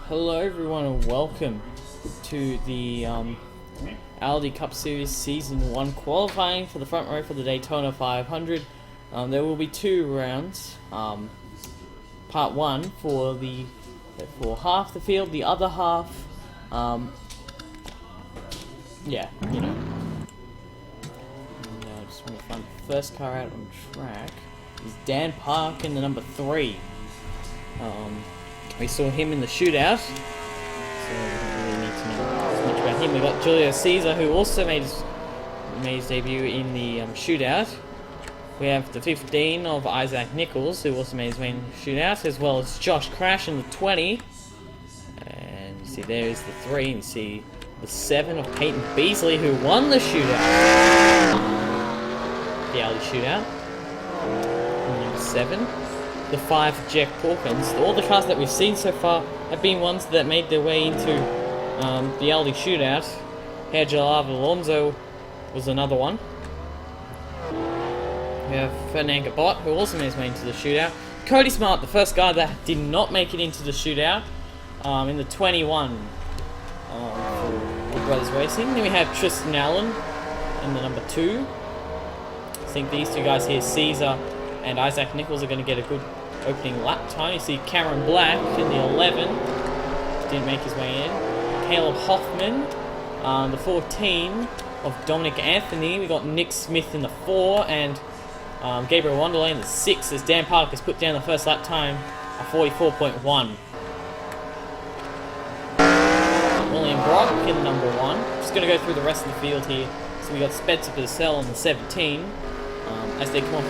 Hello everyone and welcome to the Aldi Cup Series Season 1 qualifying for the front row for the Daytona 500. There will be two rounds. Part 1 for half the field, the other half, yeah, you know. Now I just want to find the first car out on track. Is Dan Park in the number 3. We saw him in the shootout, so we don't really need to know as much about him. We got Julio Caesar, who also made his debut in the shootout. We have the 15 of Isaac Nichols, who also made his main shootout, as well as Josh Crash in the 20. And you see there is the 3, and you see the 7 of Peyton Beasley, who won the shootout. The Aldi shootout. And number 7. The 5 of Jack Porkins. All the cars that we've seen so far have been ones that made their way into the Aldi shootout. Jalava Alonso was another one. We have Fernand Gabot, who also made his way into the shootout. Cody Smart, the first guy that did not make it into the shootout, in the 21 for Wood Brothers Racing. Then we have Tristan Allen in the number 2. I think these two guys here, Caesar and Isaac Nichols, are going to get a good opening lap time. You see Cameron Black in the 11, didn't make his way in. Caleb Hoffman, the 14 of Dominic Anthony. We got Nick Smith in the 4, and Gabriel Wanderley in the 6, as Dan Park has put down the first lap time of 44.1. William Brock in the number 1. Just going to go through the rest of the field here. So we got Spencer Purcell in the 17, as they come off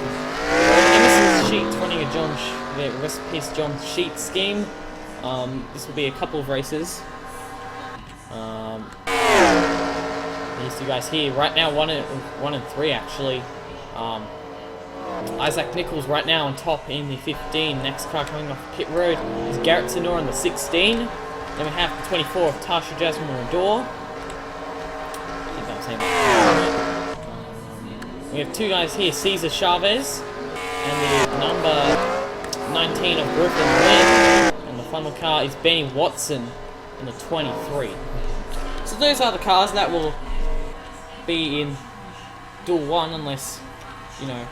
Emerson's Sheets running a rest in peace John Sheets scheme. This will be a couple of races. These two guys here right now, 1 and 3 actually. Isaac Nichols right now on top in the 15. Next car coming off pit road is Garrett Sonora in the 16. Then we have the 24 of Tasha Jasmine Rador. I think I'm saying that. We have two guys here, Cesar Chavez and the number 19 of Griffin Lynn. And the final car is Benny Watson in the 23. So those are the cars that will be in Duel 1 unless, you know.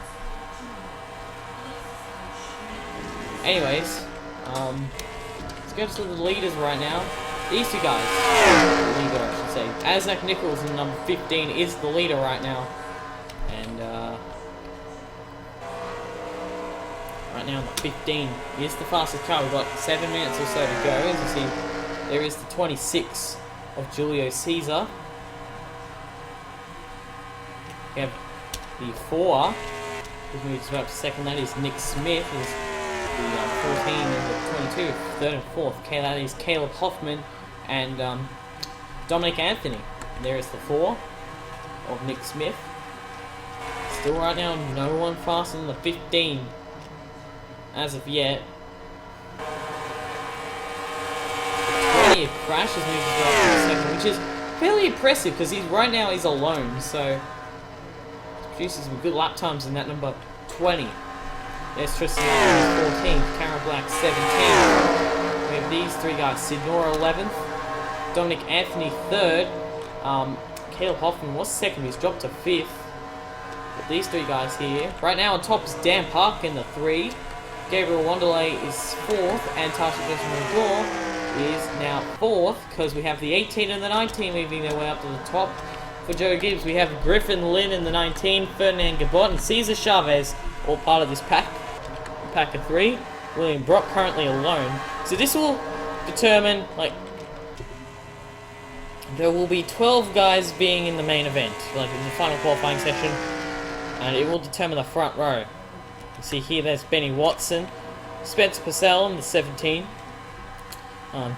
Anyways, let's go to the leaders right now. These two guys, the leader I should say. Isaac Nichols in number 15 is the leader right now. And right now, the 15 is the fastest car. We've got 7 minutes or so to go. As you see, there is the 26 of Julio Caesar. We have the 4, who moves up to second. That is Nick Smith. Is the 14 and the 22, third and fourth. That is Caleb Hoffman and Dominic Anthony. And there is the 4 of Nick Smith. Still right now, no one faster than the 15 as of yet. 20 of Crash has moved up to the second, which is fairly impressive because right now he's alone, so produces some good lap times in that number 20. There's Tristan Allen 14, Karen Black 17. We have these 3 guys, Sidnora 11th, Dominic Anthony 3rd, Caleb Hoffman was 2nd, he's dropped to 5th. But these 3 guys here. Right now on top is Dan Park in the 3, Gabriel Wanderley is 4th, and Tasha Desmond is now 4th, because we have the 18 and the 19 moving their way up to the top. For Joe Gibbs, we have Griffin Lynn in the 19, Fernand Gabot and Cesar Chavez, all part of this pack of 3. William Brock currently alone. So this will determine, like, there will be 12 guys being in the main event, like in the final qualifying session, and it will determine the front row. You see here, there's Benny Watson, Spencer Purcell in the 17,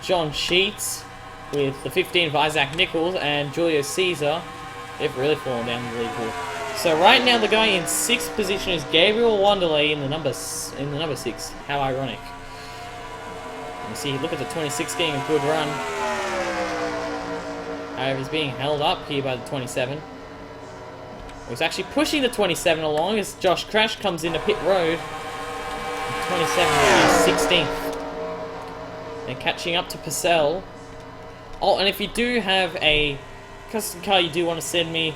John Sheets with the 15 of Isaac Nichols, and Julio Caesar. They've really fallen down the leaderboard. So right now the guy in 6th position is Gabriel Wanderley in the number 6. How ironic. You see, look at the 26 getting a good run. However, he's being held up here by the 27. He's actually pushing the 27 along as Josh Crash comes into pit road. 27 is 16th. And catching up to Purcell. Oh, and if you do have a custom car you do want to send me,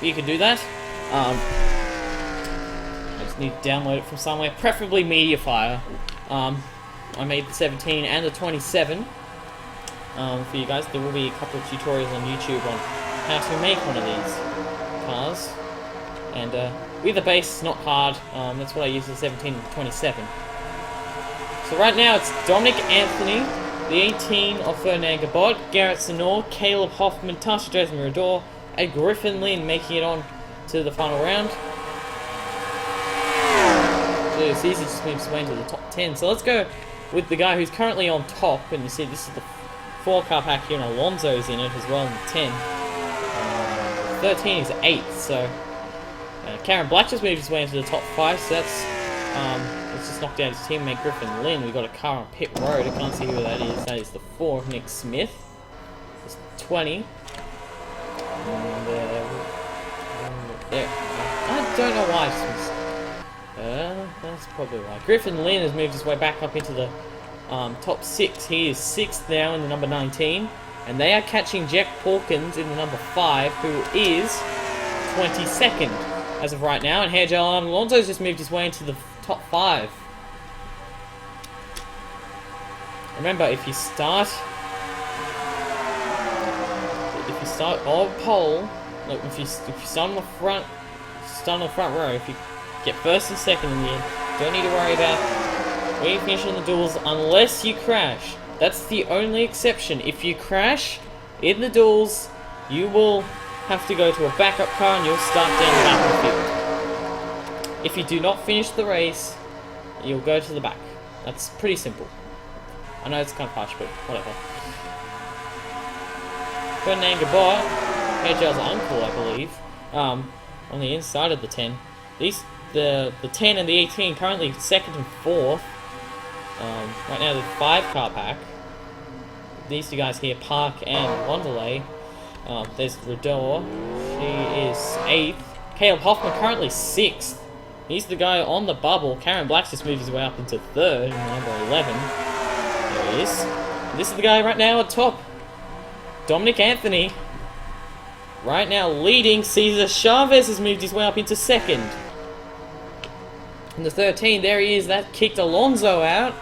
you can do that. I just need to download it from somewhere, preferably MediaFire. I made the 17 and the 27 for you guys. There will be a couple of tutorials on YouTube on how to make one of these cars. And with the base, it's not hard. That's what I use the 17 and the 27. So right now it's Dominic Anthony, the 18 of Ferdinand Gabot, Garrett Senor, Caleb Hoffman, Tasha Jason Mirador, and Griffin Lynn making it on to the final round. So it's easy to move his way into the top 10. So let's go with the guy who's currently on top. And you see this is the 4-car pack here, and Alonso's in it as well in the 10. 13 is 8th, so Karen Black just moved his way into the top 5, so that's let's just knock down his teammate Griffin Lynn. We've got a car on pit road. I can't see who that is. That is the 4 of Nick Smith. It's 20. And there. I don't know why. That's probably why. Griffin Lynn has moved his way back up into the top 6. He is 6th now in the number 19. And they are catching Jack Hawkins in the number 5, who is 22nd as of right now. And here, Alonso's just moved his way into the top 5. Remember, if you start on pole, look, if you start on the front row, if you get first and second in the end, don't need to worry about where you finish on the duels unless you crash. That's the only exception. If you crash in the duels, you will have to go to a backup car and you'll start down the battlefield. If you do not finish the race, you'll go to the back. That's pretty simple. I know it's kind of harsh, but whatever. Ferdinand Gabot, AJL's uncle, I believe, on the inside of the 10. The 10 and the 18 currently 2nd and 4th. Right now the 5-car pack. These two guys here, Park and Wanderlei. There's Rador. She is 8th. Caleb Hoffman currently 6th. He's the guy on the bubble. Karen Black's just moved his way up into 3rd, number 11. There he is. This is the guy right now at top. Dominic Anthony. Right now leading. Cesar Chavez has moved his way up into 2nd. In the 13, there he is. That kicked Alonso out.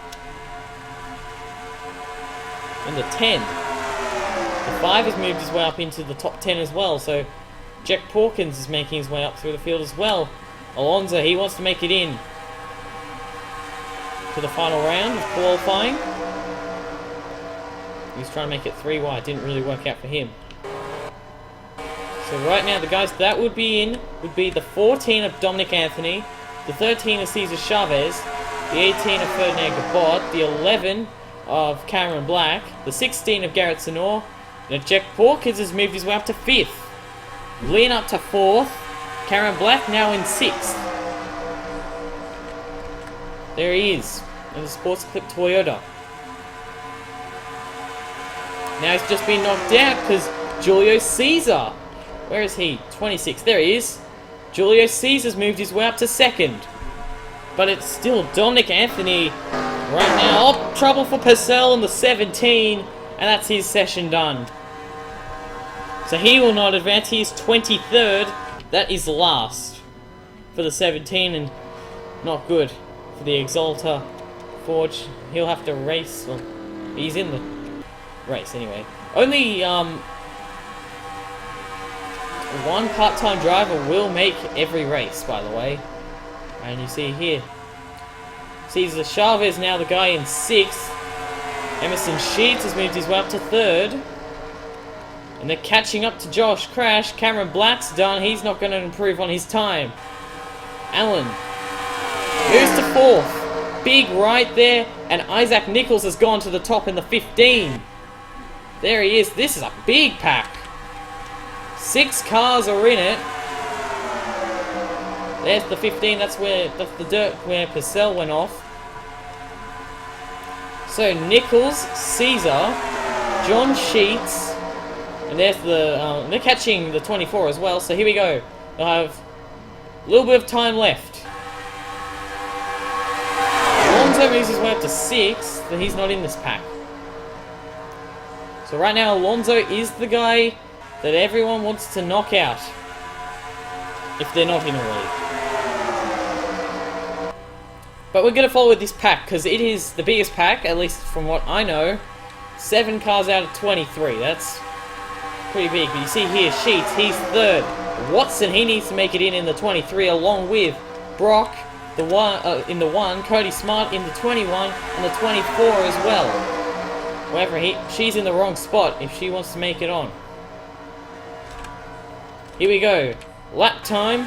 In the 10. The 5 has moved his way up into the top 10 as well. So Jack Hawkins is making his way up through the field as well. Alonso, he wants to make it in to the final round of qualifying. He's trying to make it 3 wide. Didn't really work out for him. So right now, the guys that would be in would be the 14 of Dominic Anthony, the 13 of Cesar Chavez, the 18 of Ferdinand Gabot, the 11 of Cameron Black, the 16 of Garrett Senor, and Jack Hawkins has moved his way up to 5th. Lynn up to 4th. Cameron Black now in 6th. There he is, in the Sports Clip Toyota. Now he's just been knocked out because Julio Cesar. Where is he? 26th. There he is. Julio Cesar's moved his way up to 2nd. But it's still Dominic Anthony right now. Oh, trouble for Purcell in the 17. And that's his session done. So he will not advance. He is 23rd. That is last for the 17. And not good for the Exalta Forge. He'll have to race. Well, he's in the race anyway. Only one part-time driver will make every race, by the way. And you see here, Cesar Chavez now the guy in 6th. Emerson Sheets has moved his way up to 3rd. And they're catching up to Josh Crash. Cameron Black's done. He's not going to improve on his time. Allen moves to 4th. Big right there. And Isaac Nichols has gone to the top in the 15. There he is. This is a big pack. 6 cars are in it. There's the 15. That's the dirt where Purcell went off. So Nichols, Caesar, John Sheets, and there's the they're catching the 24 as well. So here we go. They'll have a little bit of time left. Alonso moves his way up to 6th, then he's not in this pack. So right now, Alonso is the guy that everyone wants to knock out. If they're not in already. But we're going to follow with this pack, because it is the biggest pack, at least from what I know. 7 cars out of 23. That's pretty big. But you see here, Sheets, he's 3rd. Watson, he needs to make it in the 23, along with Brock in the 1, Cody Smart in the 21, and the 24 as well. However, she's in the wrong spot if she wants to make it on. Here we go. Lap time.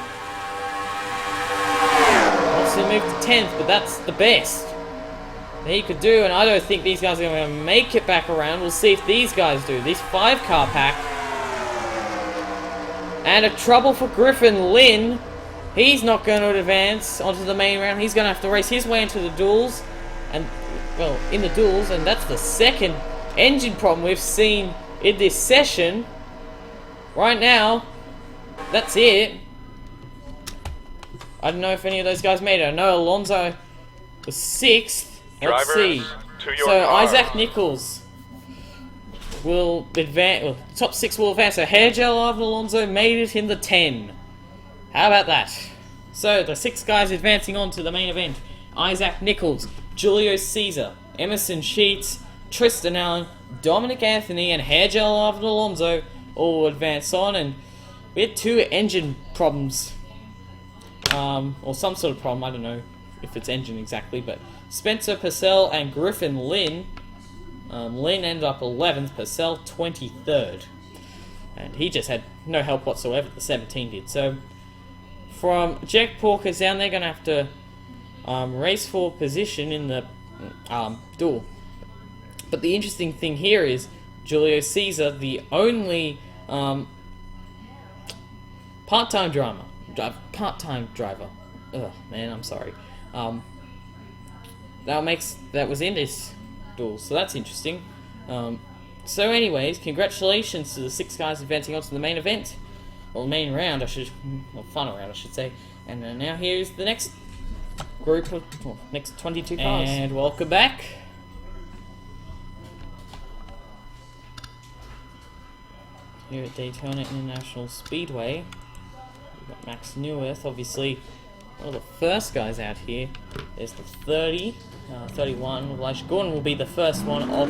Wants to move to 10th, but that's the best that he could do, and I don't think these guys are going to make it back around. We'll see if these guys do. This 5-car pack. And a trouble for Griffin Lynn. He's not going to advance onto the main round. He's going to have to race his way into the duels. And, well, in the duels. And that's the second engine problem we've seen in this session. Right now, that's it. I don't know if any of those guys made it. I know Alonso was 6th. Let's see. So, Isaac Nichols will advance. Well, top 6 will advance. So, Hairgel Ivan Alonso made it in the 10. How about that? So, the 6 guys advancing on to the main event. Isaac Nichols, Julio Caesar, Emerson Sheets, Tristan Allen, Dominic Anthony, and Hairgel Ivan Alonso all advance on. And we had 2 engine problems. Or some sort of problem. I don't know if it's engine exactly. But Spencer Purcell and Griffin Lynn. Lynn ended up 11th, Purcell 23rd. And he just had no help whatsoever, the 17 did. So, from Jack Porkers down, they're going to have to race for position in the duel. But the interesting thing here is Julio Caesar, the only part-time driver. Ugh, man, I'm sorry. That was in this duel, so that's interesting. So anyways, congratulations to the 6 guys advancing on to the main event. Or main round, final round, I should say. And now here's the next group of, next 22 cars. And welcome back. Here at Daytona International Speedway. We've got Max Neuwirth, obviously one of the first guys out here. There's the 30, 31. Elijah Gordon will be the first one off.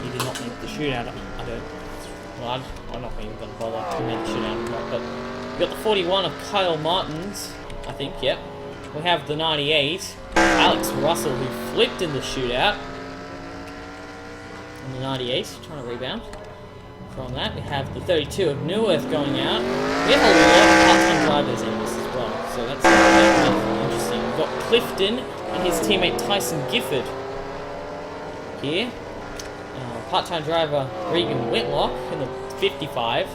He did not make the shootout. I'm not even going to bother to make the shootout or not. But we've got the 41 of Kyle Martins, I think, yep. We have the 98, Alex Russell, who flipped in the shootout. And the 98, trying to rebound. From that, we have the 32 of Neuwirth going out. We have a lot of part-time drivers in this as well, so that's interesting. We've got Clifton and his teammate Tyson Gifford here. Part-time driver Regan Whitlock in the 55.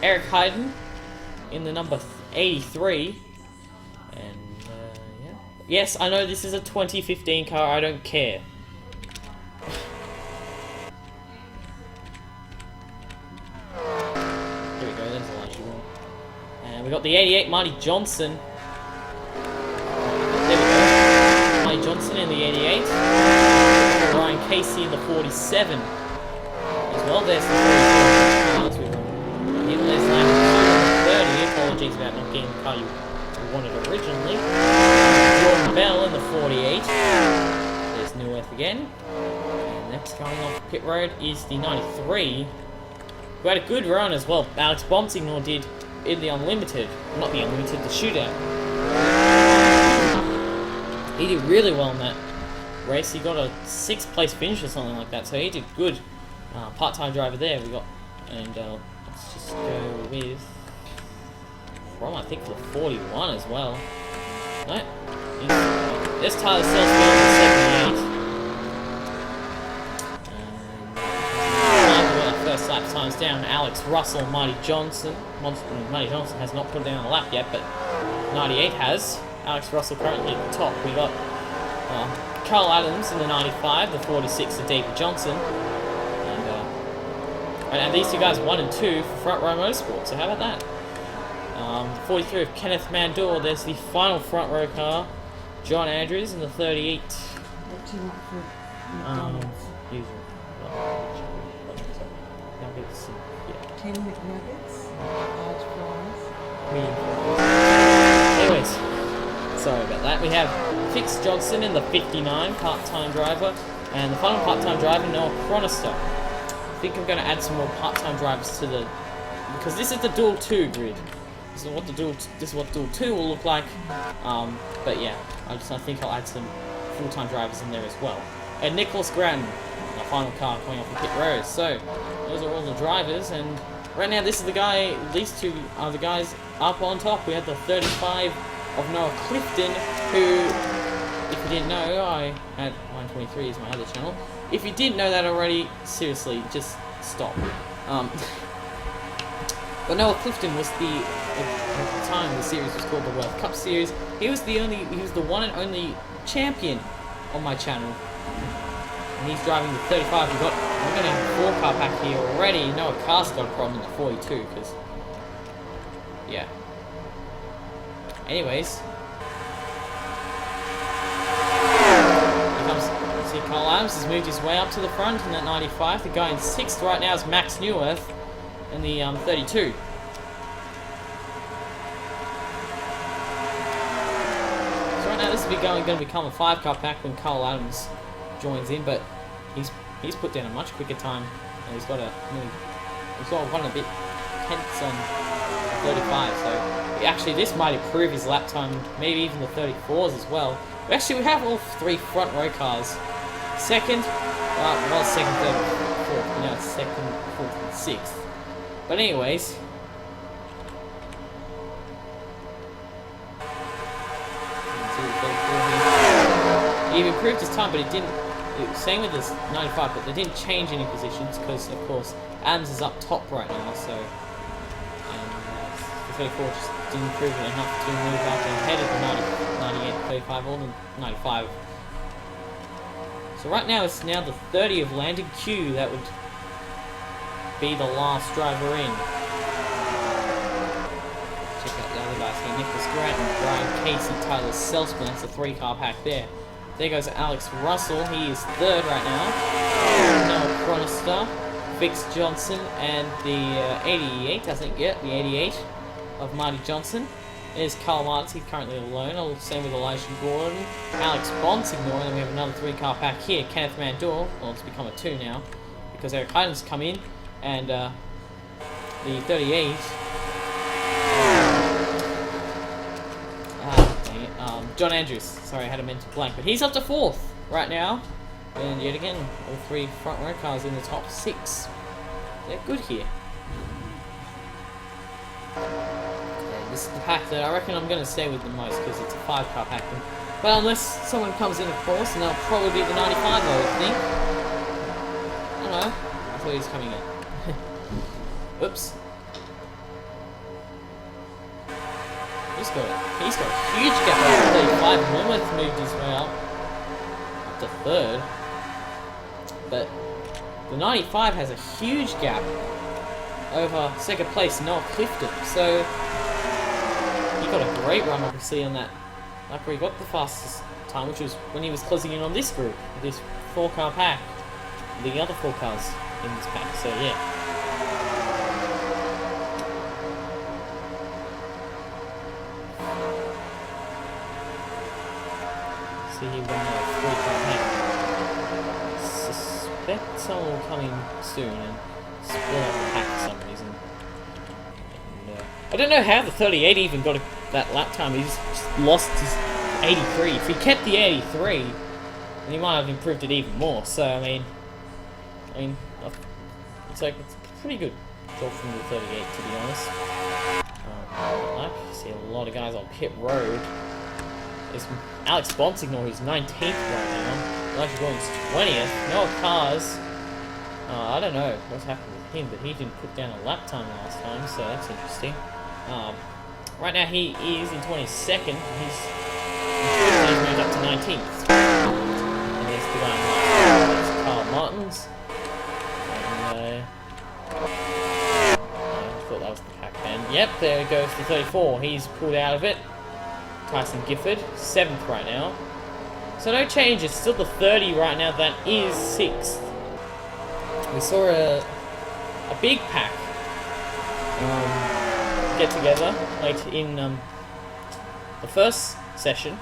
Eric Hayden in the number 83. And, yeah. Yes, I know this is a 2015 car, I don't care. We got the 88, Marty Johnson. There we go. Marty Johnson in the 88. Ryan Casey in the 47. As well, there's the 44. There's 92 and the 30. Apologies about not getting the car you wanted originally. Jordan Bell in the 48. There's Neuwirth again. And next coming off pit road is the 93. Who had a good run as well. Alex Bombsignor did in the Unlimited. Not the Unlimited, the shootout. He did really well in that race. He got a 6th place finish or something like that, so he did good. Part-time driver there we got. And let's just go with from, I think, the 41 as well. No? There's Tyler Selsfield in the 78. First lap times down, Alex Russell, Marty Johnson. Marty Johnson has not put it down on the lap yet, but 98 has. Alex Russell currently at the top. We got Carl Adams in the 95, the 46 of David Johnson. And these two guys 1 and 2 for Front Row Motorsport, so how about that? 43 of Kenneth Mandor. There's the final front row car. John Andrews in the 38. What do you want for McDonald's? Usual. Nuggets. Yeah. 10 McNuggets, large fries. Medium fries. Anyways, sorry about that. We have Fix Johnson in the 59, part-time driver, and the final part-time driver, Noah Chronister. I think I'm going to add some more part-time drivers to the, because this is the Duel 2 grid. This is what Duel 2 will look like. But yeah, I think I'll add some full-time drivers in there as well. And Nicholas Grattan, the final car coming off the pit road. So those are all the drivers, and right now this is the guy. These two are the guys up on top. We had the 35 of Noah Clifton, who, if you didn't know, I had NR2003 is my other channel. If you didn't know that already, seriously, just stop. But Noah Clifton was at the time the series was called the World Cup Series. He was the one and only champion on my channel. And he's driving the 35. We're going to have a 4-car pack here already. Noah Carr's got a problem in the 42, because, yeah. Anyways. Here comes, see, Carl Adams has moved his way up to the front in that 95. The guy in 6th right now is Max Neuwirth in the 32. So right now this is going to become a 5-car pack when Carl Adams joins in, but he's put down a much quicker time, and he's got 1 and a bit tenths on 35. So actually this might improve his lap time, maybe even the 34s as well. But actually we have all 3 front row cars. Second, well, second, third, fourth. Now it's second, fourth, and 6th. But anyways, he improved his time, but it didn't. Same with this 95, but they didn't change any positions because, of course, Adams is up top right now. So, the 34 just didn't improve it enough to move up ahead of the 98, 35, or the 95. So right now it's now the 30 of Landon Q that would be the last driver in. Check out the other guys here. Nicholas Grattan, Brian Casey, Tyler Selzman. That's a 3-car pack there. There goes Alex Russell. He is 3rd right now. Noah Chronister, Fix Johnson, and the 88, I think, yeah, the 88 of Marty Johnson. There's Carl Martins, he's currently alone. Same with Elijah Gordon. Alex Bonsignor, and then we have another 3-car pack here. Kenneth Mandor, well, it's become a 2 now, because Eric Hyden's come in. And the 38, John Andrews. Sorry, I had a mental blank, but he's up to 4th right now. And yet again, all 3 front row cars in the top 6. They're good here. Okay, this is the pack that I reckon I'm going to stay with the most because it's a 5-car pack. But unless someone comes in, of course, and that'll probably be the 95, I would think. I don't know. I thought he was coming in. Oops. He's got a huge gap over 35. Wilmoth moved his way up to 3rd. But the 95 has a huge gap over 2nd place, Noah Clifton. So he got a great run, obviously, on that. Like where he got the fastest time, which was when he was closing in on this group, this 4-car pack. The other 4 cars in this pack. So yeah. He won a 3-car pack. Suspect someone will come in soon and split up the pack for some reason. And, I don't know how the 38 even got that lap time. He's just lost his 83. If he kept the 83, then he might have improved it even more. So I mean, it's like it's a pretty good job from the 38, to be honest. I see a lot of guys on pit road. There's Alex Bonsignor, who's 19th right now. Elijah Gordon's 20th. Noah Carr's, I don't know what's happened with him, but he didn't put down a lap time last time, so that's interesting. Right now he is in 22nd. He's moved up to 19th. And there's the guy that's Carl Martins. And, I thought that was the pack band. Yep, there goes the 34. He's pulled out of it. Tyson Gifford, 7th right now. So no change. It's still the 30 right now that is 6th. We saw a big pack get together late in the first session,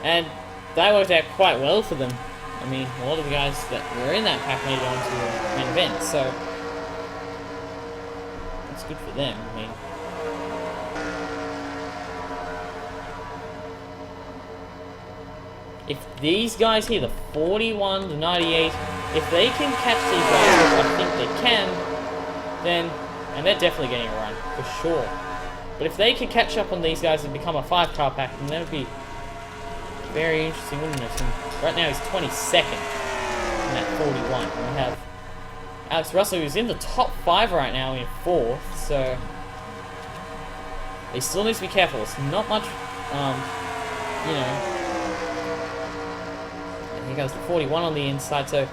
and that worked out quite well for them. I mean, a lot of the guys that were in that pack made it onto the main event, so it's good for them. I mean, if these guys here, the 41, the 98, if they can catch these guys, which I think they can, then, and they're definitely getting a run, for sure. But if they can catch up on these guys and become a 5-car pack, then that would be very interesting, wouldn't it? And right now he's 22nd in that 41. And we have Alex Russell, who's in the top 5 right now in 4th, so he still needs to be careful. It's not much, you know. And here goes the 41 on the inside, so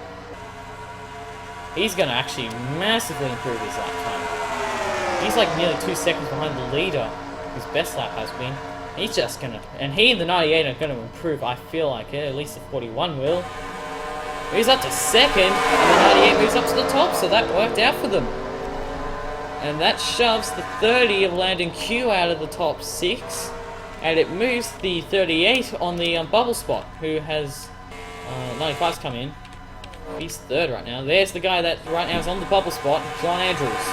he's going to actually massively improve his lap time. He's like nearly 2 seconds behind the leader, whose best lap has been. He's just going to... And he and the 98 are going to improve, I feel like. At least the 41 will. He's up to 2nd, and the 98 moves up to the top, so that worked out for them. And that shoves the 30 of Landon Q out of the top 6, and it moves the 38 on the bubble spot, who has 95's come in. He's 3rd right now. There's the guy that right now is on the bubble spot, John Andrews.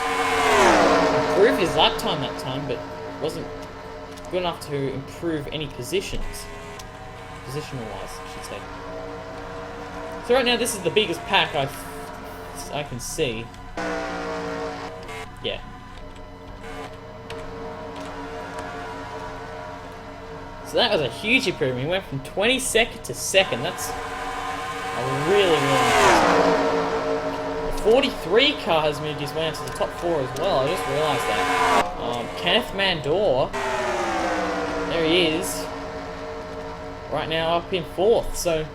Improved his lap time that time, but wasn't good enough to improve any positions. Positional-wise, I should say. So right now, this is the biggest pack I can see. Yeah. So that was a huge improvement. He went from 22nd to 2nd. That's a really impressive. The 43 car has moved his way into the top 4 as well. I just realised that. Kenneth Mandor. There he is. Right now up in 4th. So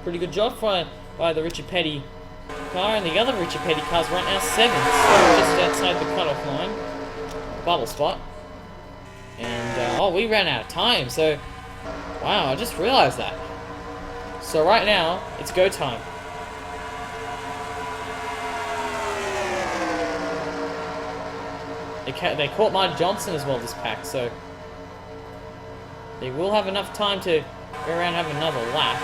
pretty good job by the Richard Petty car, and the other Richard Petty car's right now 7th, so just outside the cutoff line, bubble spot. And oh, we ran out of time, so wow, I just realized that. So right now it's go time. They caught Mark Johnson as well this pack, so they will have enough time to go around and have another lap.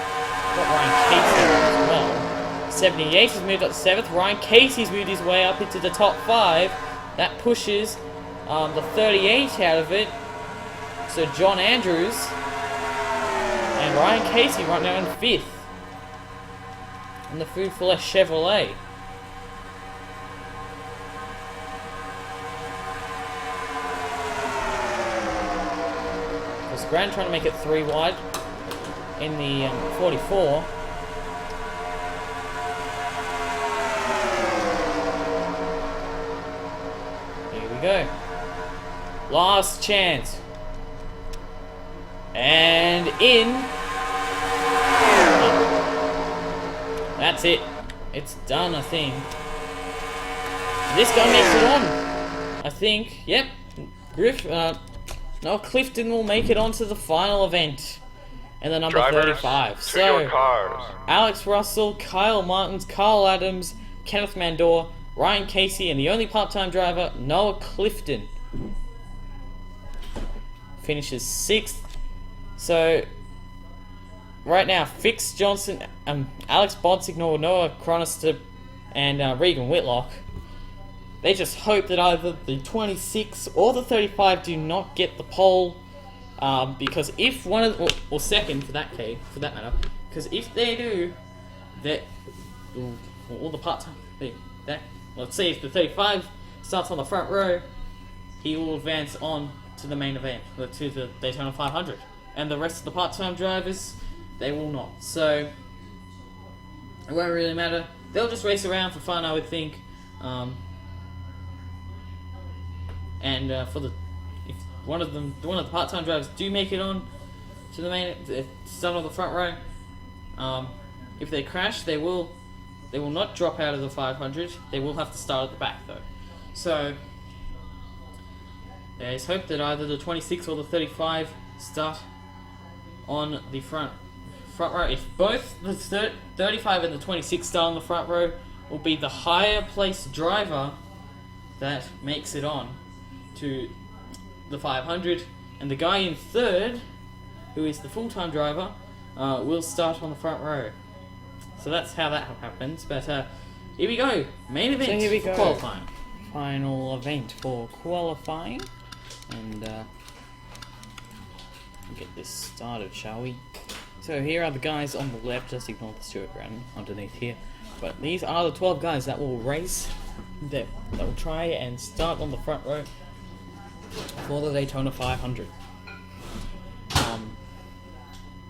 Got Ryan Casey as well. 78 has moved up to 7th. Ryan Casey's moved his way up into the top 5. That pushes the 38 out of it. So John Andrews and Ryan Casey right now in 5th. And the Food for Less Chevrolet. Because Grant trying to make it 3 wide in the 44. Here we go. Last chance. And in. That's it. It's done, I think. This guy makes it on. I think. Yep. Noah Clifton will make it onto the final event. And the number Drivers, 35. to So, your cars. Alex Russell, Kyle Martins, Carl Adams, Kenneth Mandor, Ryan Casey, and the only part-time driver, Noah Clifton, finishes 6th. So, right now, Fix Johnson, Alex Bonsignor, Noah Chronister, and Regan Whitlock, they just hope that either the 26 or the 35 do not get the pole. Because if one of or second for that matter, because if they do, that all the part-time let's say if the 35 starts on the front row, he will advance on to the main event, to the Daytona 500, and the rest of the part-time drivers, they will not. So it won't really matter. They'll just race around for fun, I would think. For the if one of the part-time drivers do make it on to the main, start on the front row. If they crash, they will not drop out of the 500. They will have to start at the back though. So There's hope that either the 26 or the 35 start on the front row. If both the 35 and the 26 start on the front row, will be the higher placed driver that makes it on to the 500, and the guy in third, who is the full-time driver, will start on the front row. So that's how that happens. But here we go, main event So here we for go. qualifying. Final event for qualifying. And get this started, shall we? So here are the guys on the left, just ignore the Stewart ground underneath here. But these are the 12 guys that will race, that will try and start on the front row for the Daytona 500.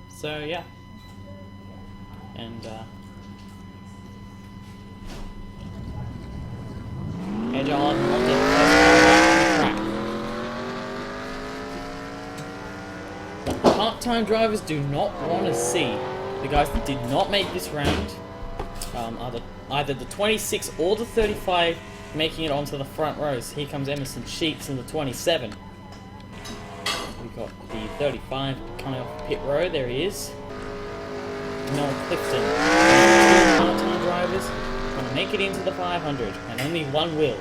So yeah. And edge on the track. What the part-time drivers do not want to see, the guys that did not make this round, are either the 26 or the 35 making it onto the front rows. Here comes Emerson Sheets in the 27. We've got the 35 coming off the pit road. There he is. Noel Clifton. Two part-time drivers trying to make it into the 500, and only one will.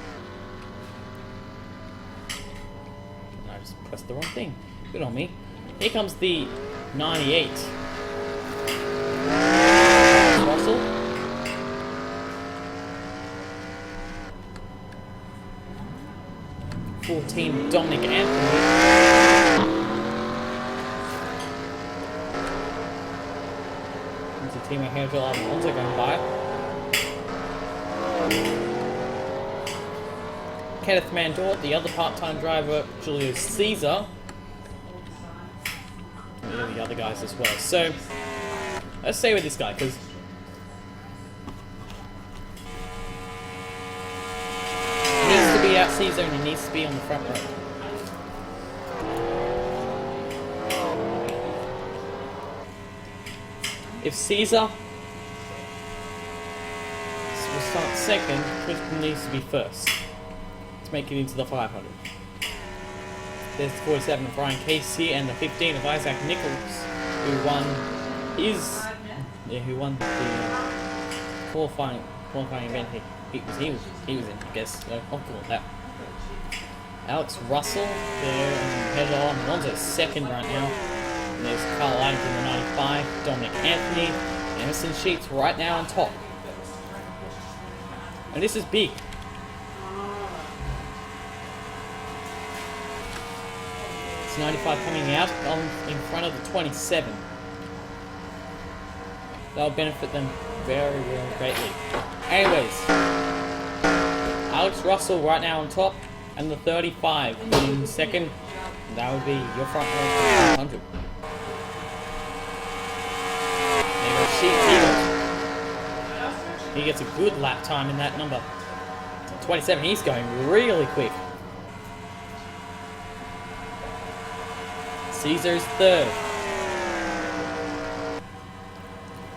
I just pressed the wrong thing. Good on me. Here comes the 98. Russell. '14 Dominic Anthony. There's a team of Hairfield Alfonso going by. Kenneth Mandort, the other part-time driver, Julio Caesar. And the other guys as well. So, let's stay with this guy, because he needs to be out Caesar and he needs to be on the front row. If Caesar will start second, Clifton needs to be first to make it into the 500. There's the 47 of Brian Casey and the 15 of Isaac Nichols, who won the qualifying event. He was in, I guess. So I'll call it that. Alex Russell there, and Pedro Alonso's second right now. And there's Carl Adams in the 95, Dominic Anthony, Emerson Sheets right now on top. And this is big. It's 95 coming out in front of the 27. That'll benefit them very, very greatly. Anyways, Alex Russell right now on top, and the 35 in second. That would be your front row for 500. He gets a good lap time in that number 27. He's going really quick. Caesar's third.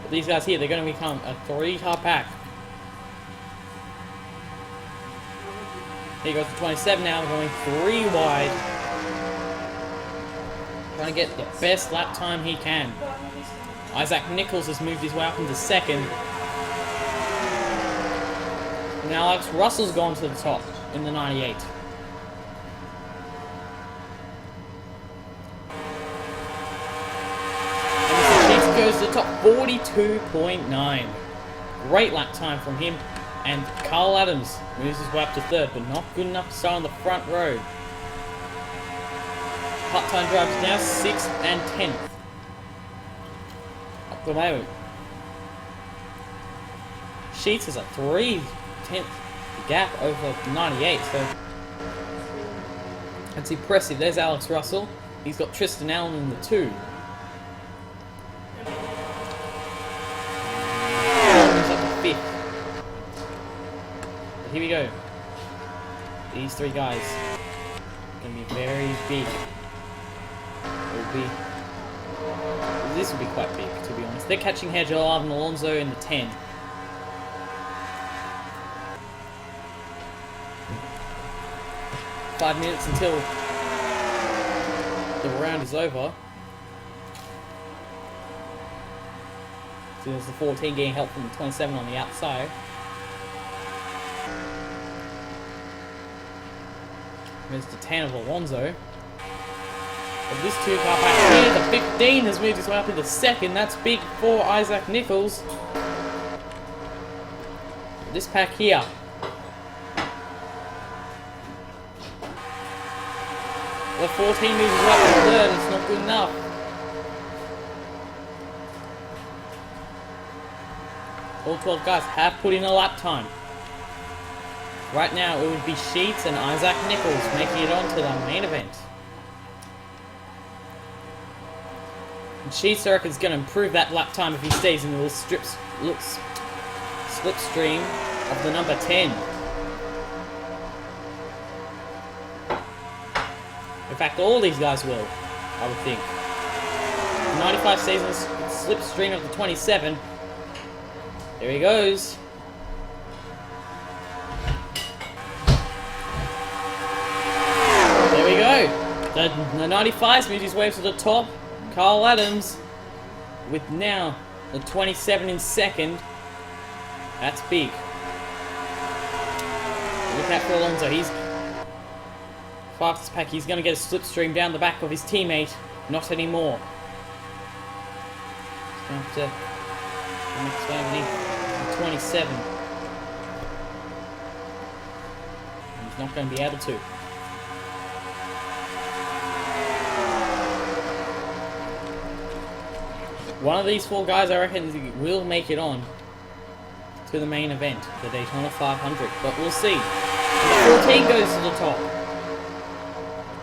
But these guys here, they're going to become a 3-car pack. Here goes the 27 now, going 3 wide. Trying to get the best lap time he can. Isaac Nichols has moved his way up into second. Now Alex Russell's gone to the top in the 98. And goes to the top 42.9. Great lap time from him. And Carl Adams moves his way up to third, but not good enough to start on the front row. Part-time drivers now 6th and 10th. At the moment. Sheets is a 3/10 gap over 98, so that's impressive. There's Alex Russell. He's got Tristan Allen in the 2. He's up to 5th. But here we go. These 3 guys are going to be very big. This will be quite big, to be honest. They're catching Hedgel and Alonso in the 10. Five minutes until the round is over. So there's the 14 getting help from the 27 on the outside. There's the 10 of Alonso. But this two car back here, the 15 has moved his way up into second. That's big for Isaac Nichols. This pack here. The 14 moves his way up to third. It's not good enough. All 12 guys have put in a lap time. Right now it would be Sheets and Isaac Nichols making it onto the main event. And Sheets, I reckon, is going to improve that lap time if he stays in the little slipstream of the number 10. In fact, all these guys will, I would think. The 95 stays in the slipstream of the 27. There he goes. There we go. The 95's moved his way to the top. Carl Adams with now the 27 in second. That's big. Look out for Alonso. He's fastest pack. He's going to get a slipstream down the back of his teammate. Not anymore. He's going to have to make his way underneath the 27. He's not going to be able to. One of these four guys, I reckon, will make it on to the main event, the Daytona 500, but we'll see. And the 14 goes to the top.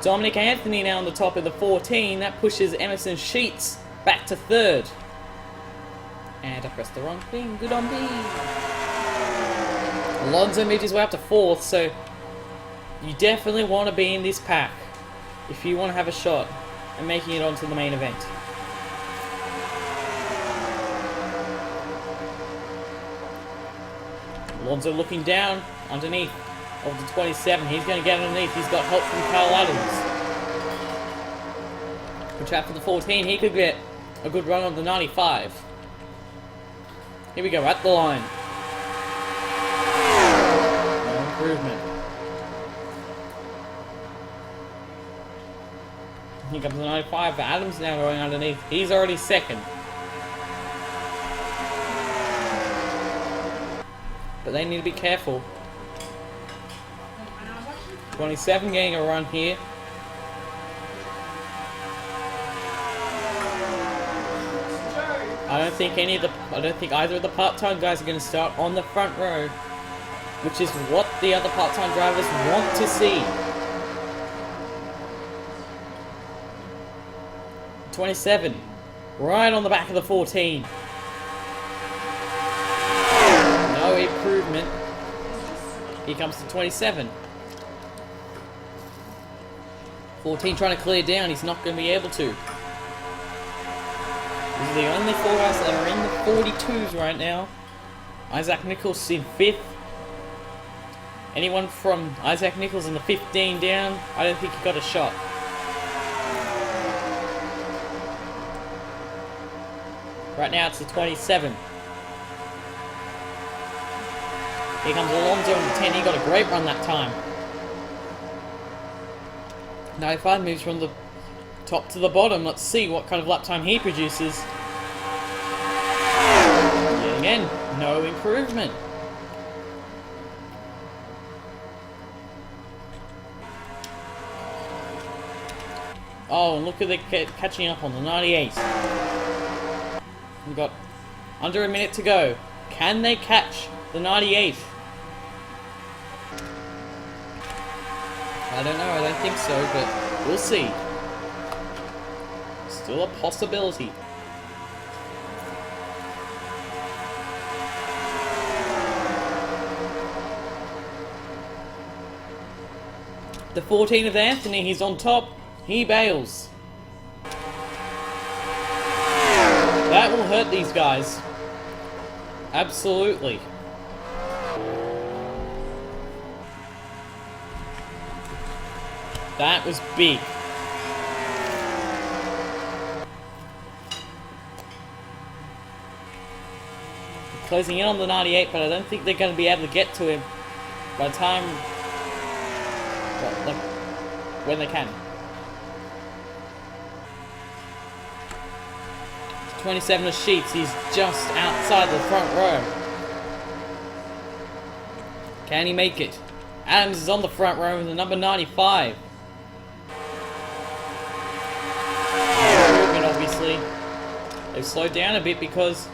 Dominic Anthony now on the top of the 14. That pushes Emerson Sheets back to third. And I pressed the wrong thing. Good on me. Alonso moved his way up to fourth, so you definitely want to be in this pack if you want to have a shot at making it onto the main event. Alonso looking down underneath of the 27. He's going to get underneath. He's got help from Carl Adams. Good chat for the 14. He could get a good run on the 95. Here we go, at the line. No improvement. Here comes the 95. Adams now going underneath. He's already second. But they need to be careful. 27 getting a run here. I don't think either of the part-time guys are going to start on the front row, which is what the other part-time drivers want to see. 27, right on the back of the 14. No improvement. Here comes the 27. 14 trying to clear down. He's not going to be able to. These are the only four guys that are in the 42s right now. Isaac Nichols in 5th. Anyone from Isaac Nichols in the 15 down, I don't think he got a shot. Right now it's the 27. Here comes Alonso in the 10. He got a great run that time. 95 moves from the top to the bottom. Let's see what kind of lap time he produces. Yet again, no improvement. Oh, and look at the catching up on the 98. We've got under a minute to go. Can they catch the 98? I don't know, I don't think so, but we'll see. Still a possibility. The 14 of Anthony, he's on top. He bails. That will hurt these guys. Absolutely. That was big. closing in on the 98, but I don't think they're going to be able to get to him by the time, well, like, when they can. 27 of Sheets, he's just outside the front row. Can he make it? Adams is on the front row with the number 95. Improvement, obviously. They've slowed down a bit because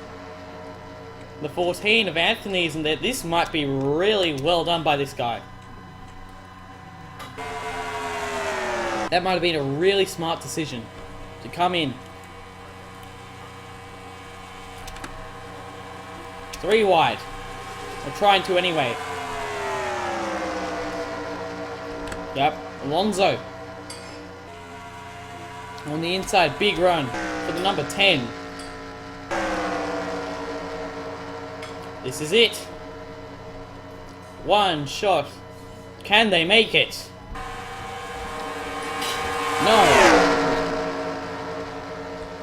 the 14 of Anthony isn't there. This might be really well done by this guy. That might have been a really smart decision to come in. 3 wide. Or trying to anyway. Yep, Alonso. On the inside, big run for the number 10. This is it. One shot. Can they make it? No.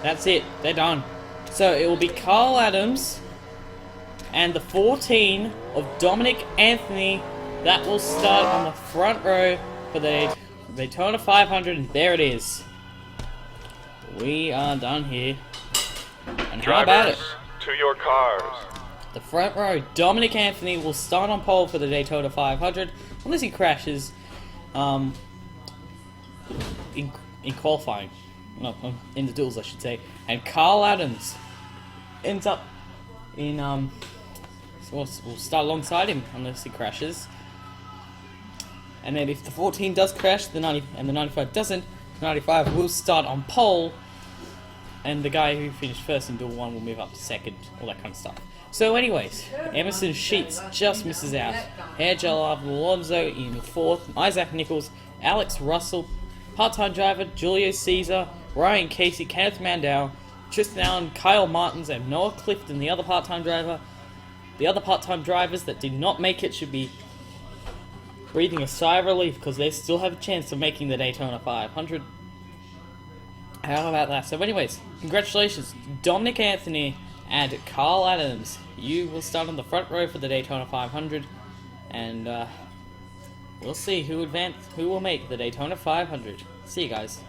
That's it. They're done. So it will be Carl Adams and the 14 of Dominic Anthony that will start on the front row for the Daytona 500, and there it is. We are done here. And how about it? To your cars. The front row, Dominic Anthony will start on pole for the Daytona 500, unless he crashes in qualifying. No, in the duels, I should say. And Carl Adams ends up in we'll start alongside him unless he crashes. And then if the 14 does crash, the 90 and the 95 doesn't, the 95 will start on pole, and the guy who finished first in duel 1 will move up to second, all that kind of stuff. So anyways, Emerson Sheets just misses out. Hairgel Alonso in 4th, Isaac Nichols, Alex Russell, part-time driver Julio Caesar, Ryan Casey, Kenneth Mandel, Tristan Allen, Kyle Martins, and Noah Clifton, the other part-time driver. The other part-time drivers that did not make it should be breathing a sigh of relief because they still have a chance of making the Daytona 500. How about that? So anyways, congratulations, Dominic Anthony and Carl Adams. You will start on the front row for the Daytona 500, and we'll see who will make the Daytona 500. See you guys.